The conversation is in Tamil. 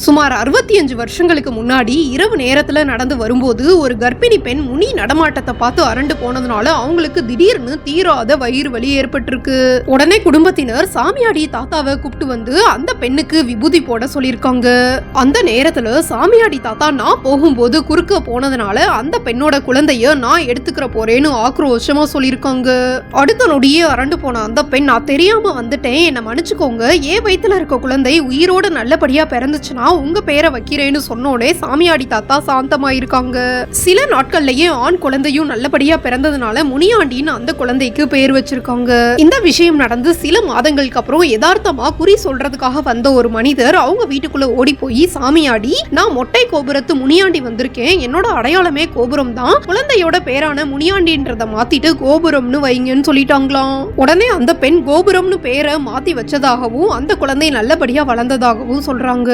சுமார் 65 வருஷங்களுக்கு முன்னாடி இரவு நேரத்துல நடந்து வரும்போது ஒரு கர்ப்பிணி பெண் முனி நடமாட்டத்தை பார்த்து அரண்டு போனதுனால அவங்களுக்கு திடீர்னு தீராத வயிறு வலி ஏற்பட்டிருக்கு. உடனே குடும்பத்தினர் சாமியாடி தாத்தாவை கூப்பிட்டு வந்து அந்த பெண்ணுக்கு விபூதி போட சொல்லிருக்காங்க. அந்த நேரத்துல சாமியாடி தாத்தா நான் போகும்போது குறுக்க போனதுனால அந்த பெண்ணோட குழந்தைய நான் எடுத்துக்கிற போறேன்னு ஆக்ரோஷமா சொல்லிருக்காங்க. அடுத்த நொடியே அரண்டு போன அந்த பெண், நான் தெரியாம வந்துட்டேன், என்ன மன்னிச்சுக்கோங்க, ஏன் வயித்துல இருக்க குழந்தை உயிரோட நல்லபடியா பிறந்துச்சுன்னா உங்க பேரை வைக்கிறேன்னு சொன்னோடே சாமியாடி தாத்தா சாந்தமாயிருக்காங்க. சில நாட்கள்லயே ஆண் குழந்தையும் நல்லபடியா பிறந்ததுனால முனியாண்டின்னு அந்த குழந்தைக்கு பேர் வச்சிருக்காங்க. இந்த விஷயம் நடந்து சில மாதங்களுக்கு அப்புறம் யதார்த்தமா குறி சொல்றதுக்காக வந்த ஒரு மனிதர் அவங்க வீட்டுக்குள்ள ஓடி போய், சாமியாடி, நான் மொட்டை கோபுரத்து முனியாண்டி வந்திருக்கேன், என்னோட அடையாளமே கோபுரம் தான், குழந்தையோட பேரான முனியாண்டின்றத மாத்திட்டு கோபுரம்னு வைங்கன்னு சொல்லிட்டாங்களாம். உடனே அந்த பெண் கோபுரம்னு பேரை மாத்தி வச்சதாகவும் அந்த குழந்தை நல்லபடியா வளர்ந்ததாகவும் சொல்றாங்க.